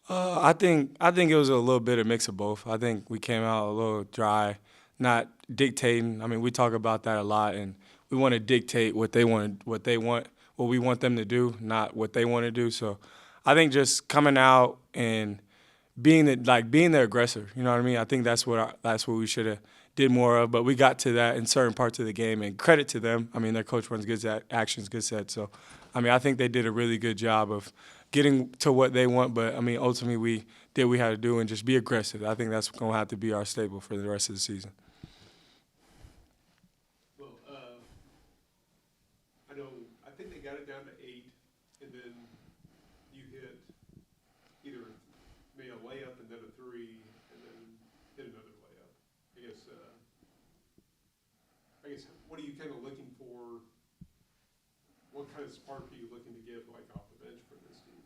I think it was a little bit of mix of both. I think we came out a little dry, not dictating. I mean, we talk about that a lot, and we want to dictate what we want them to do, not what they want to do. So, I think just coming out and being the aggressor. You know what I mean? I think that's what we should have did more of. But we got to that in certain parts of the game, and credit to them. I mean, their coach runs good actions, good sets. So, I mean, I think they did a really good job of getting to what they want. But I mean, ultimately, we did what we had to do and just be aggressive. I think that's going to have to be our staple for the rest of the season. Well, I think they got it down to 8, and then you hit either made a layup and then a 3, and then hit another layup. I guess, what are you kind of looking for? What kind of spark are you looking to give, like, off the bench for this team?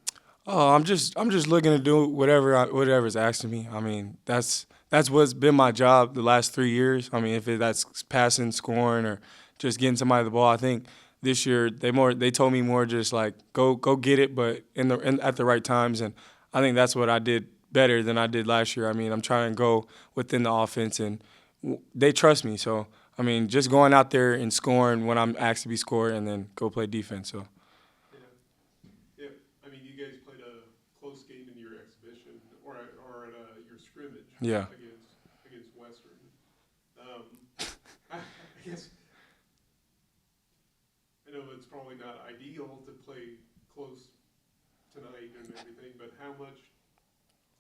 Oh, I'm just looking to do whatever's asking me. I mean, that's what's been my job the last 3 years. I mean, that's passing, scoring, or just getting somebody the ball. I think this year they told me more just like go get it, but at the right times, and I think that's what I did better than I did last year. I mean, I'm trying to go within the offense, and they trust me. So I mean, just going out there and scoring when I'm asked to be scored, and then go play defense. So. Yeah. Yeah. I mean, you guys played a close game in your exhibition or at your scrimmage. Yeah. Against Western. I guess I know it's probably not ideal to play close tonight and everything, but how much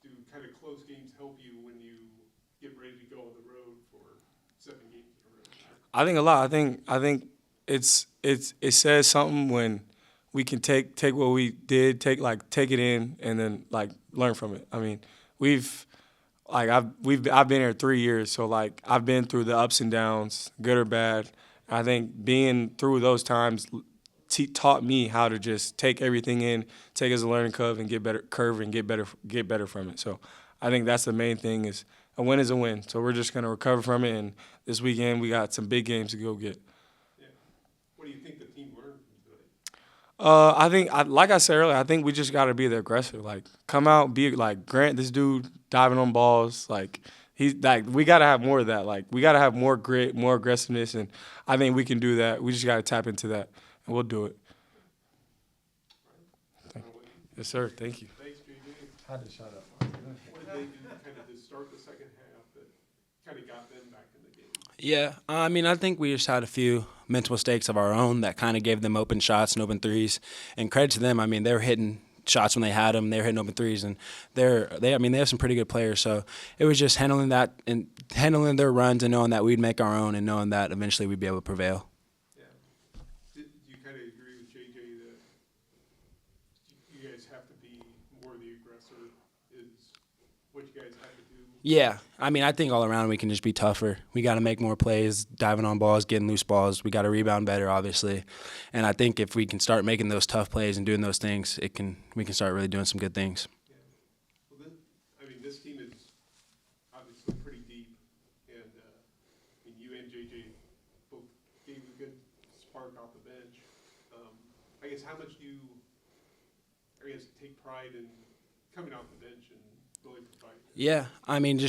do kind of close games help you when you get ready to go on the road for 7 games in a row? I think a lot. I think it says something when we can take what we did, take it in, and then like learn from it. I mean, I've been here 3 years, so like I've been through the ups and downs, good or bad. I think being through those times taught me how to just take everything in, take it as a learning curve, and get better from it. So I think that's the main thing is a win is a win. So we're just gonna recover from it, and this weekend we got some big games to go get. Yeah. What do you think the team learned from today? Like I said earlier, I think we just got to be the aggressor. Like, come out, be like Grant, this dude diving on balls. Like, he's like, we got to have more of that. Like, we got to have more grit, more aggressiveness, and I think we can do that. We just got to tap into that, and we'll do it. Yes, sir. Thank you. Thanks, JJ. I had to shut up. What did they do kind of to start the second half that kind of got them back in the game? Yeah, I mean, I think we just had a few mental mistakes of our own that kind of gave them open shots and open threes. And credit to them, I mean, they were hitting shots when they had them. They were hitting open threes, and they have some pretty good players. So it was just handling that and handling their runs and knowing that we'd make our own and knowing that eventually we'd be able to prevail. Yeah. Do you kind of agree with JJ that you guys have to be more the aggressor is what you guys have to do? Yeah, I mean, I think all around we can just be tougher. We got to make more plays, diving on balls, getting loose balls. We got to rebound better, obviously. And I think if we can start making those tough plays and doing those things, we can start really doing some good things. Yeah. Well, this team is obviously pretty deep, and you and JJ both gave a good spark off the bench. I guess how much do you, take pride in coming off the bench and really providing? Yeah, I mean,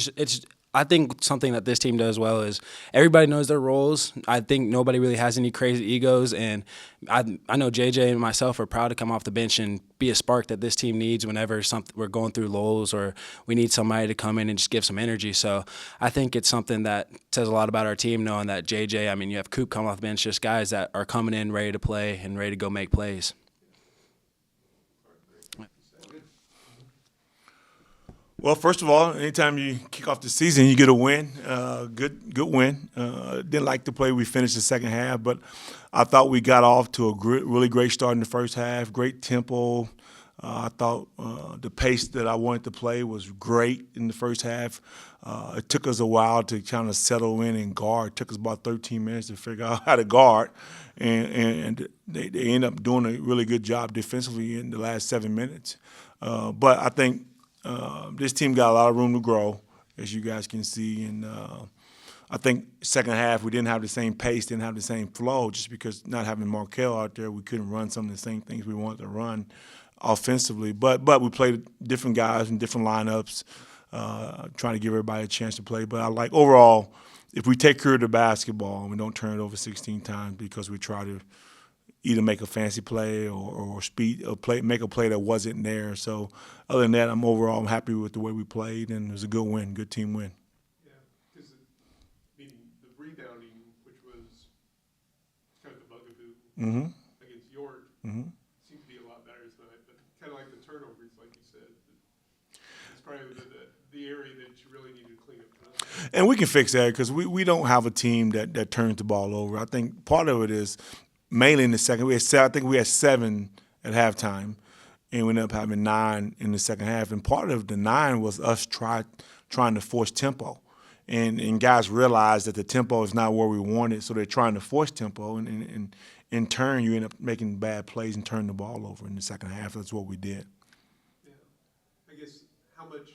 I think something that this team does well is everybody knows their roles. I think nobody really has any crazy egos, and I know JJ and myself are proud to come off the bench and be a spark that this team needs whenever we're going through lulls or we need somebody to come in and just give some energy. So I think it's something that says a lot about our team, knowing that JJ, I mean, you have Coop come off the bench, just guys that are coming in ready to play and ready to go make plays. Well, first of all, anytime you kick off the season, you get a win. Good win. Didn't like the play we finished the second half, but I thought we got off to a really great start in the first half. Great tempo. I thought the pace that I wanted to play was great in the first half. It took us a while to kind of settle in and guard. It took us about 13 minutes to figure out how to guard, and they ended up doing a really good job defensively in the last 7 minutes. But I think this team got a lot of room to grow, as you guys can see. And I think second half we didn't have the same pace, didn't have the same flow, just because not having Markel out there, we couldn't run some of the same things we wanted to run. offensively. But we played different guys in different lineups, trying to give everybody a chance to play. But I like overall, if we take care of the basketball and we don't turn it over 16 times because we try to either make a fancy play or make a play that wasn't there. So other than that, I'm happy with the way we played, and it was a good win, good team win. Yeah, because the rebounding, which was kind of the bugaboo against York, seemed to be a lot better tonight. But kind of like the turnovers, like you said, it's probably the area that you really need to clean up tonight. And we can fix that because we don't have a team that turns the ball over. I think part of it is mainly in the second. I think we had 7 at halftime, and we ended up having 9 in the second half. And part of the 9 was us trying to force tempo. And guys realized that the tempo is not where we wanted, so they're trying to force tempo. And in turn, you end up making bad plays and turning the ball over in the second half. That's what we did. Yeah. I guess how much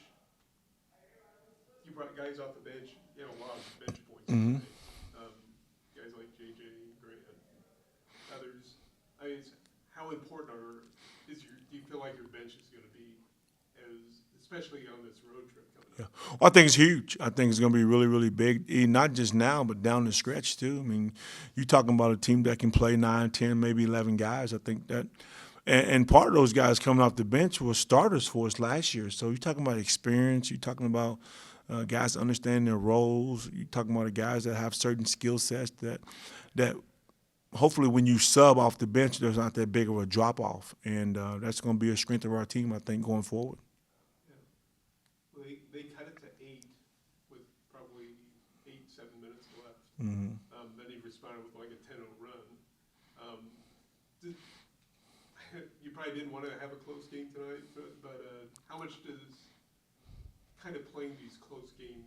you brought guys off the bench, a lot of bench points. Guys like JJ, Grant, others. How important do you feel like your bench is going to be, especially on this road trip coming up? Yeah. Well, I think it's huge. I think it's going to be really, really big, not just now, but down the stretch too. I mean, you're talking about a team that can play 9, 10, maybe 11 guys. I think that, and part of those guys coming off the bench were starters for us last year. So you're talking about experience. You're talking about guys understanding their roles. You're talking about guys that have certain skill sets that hopefully when you sub off the bench, there's not that big of a drop-off. And that's going to be a strength of our team, I think, going forward. Yeah. Well, they cut it to 8 with probably 7 minutes left. Then he responded with like a 10-0 run. You probably didn't want to have a close game tonight, but how much does kind of playing these close games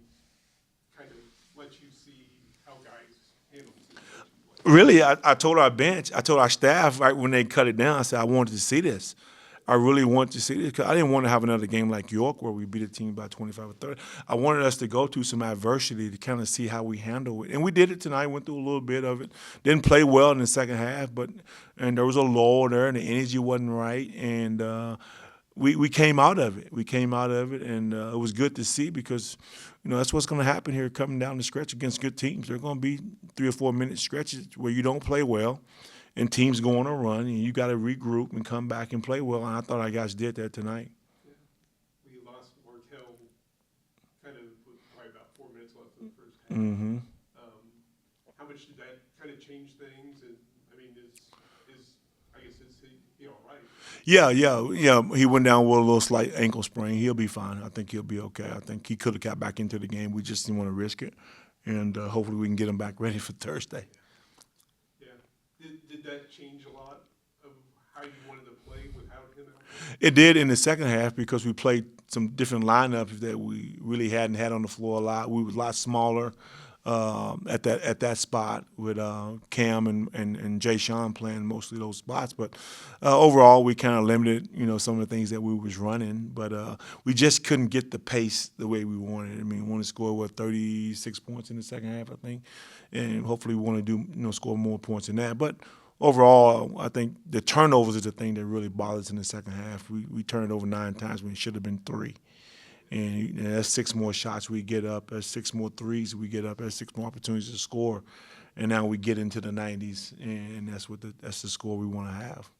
kind of let you see how guys handle the situation? Really, I told our bench, I told our staff right when they cut it down, I said, I wanted to see this. I really wanted to see this because I didn't want to have another game like York where we beat a team by 25 or 30. I wanted us to go through some adversity to kind of see how we handle it. And we did it tonight, went through a little bit of it. Didn't play well in the second half, and there was a lull there and the energy wasn't right. And we came out of it. We came out of it, and it was good to see because, that's what's going to happen here coming down the stretch against good teams. There are going to be 3 or 4 minute stretches where you don't play well and teams go on a run, and you got to regroup and come back and play well, and I thought our guys did that tonight. Yeah. We lost Markel kind of with probably about 4 minutes left in the first half. How much did that kind of change things? And, is he all right? Yeah. He went down with a little slight ankle sprain. He'll be fine. I think he'll be okay. I think he could have got back into the game. We just didn't want to risk it, and hopefully we can get him back ready for Thursday. Yeah. Did that change a lot of how you wanted to play without him out there? It did in the second half because we played some different lineups that we really hadn't had on the floor a lot. We were a lot smaller at that spot with Cam and Jay Sean playing mostly those spots. But overall, we kind of limited, some of the things that we was running. But we just couldn't get the pace the way we wanted. I mean, we want to score 36 points in the second half, I think, and hopefully we want to do score more points than that. But overall, I think the turnovers is the thing that really bothers in the second half. We turned it over 9 times when it should have been 3. And that's 6 more shots we get up. That's 6 more threes we get up. That's 6 more opportunities to score. And now we get into the 90s, and that's the score we want to have.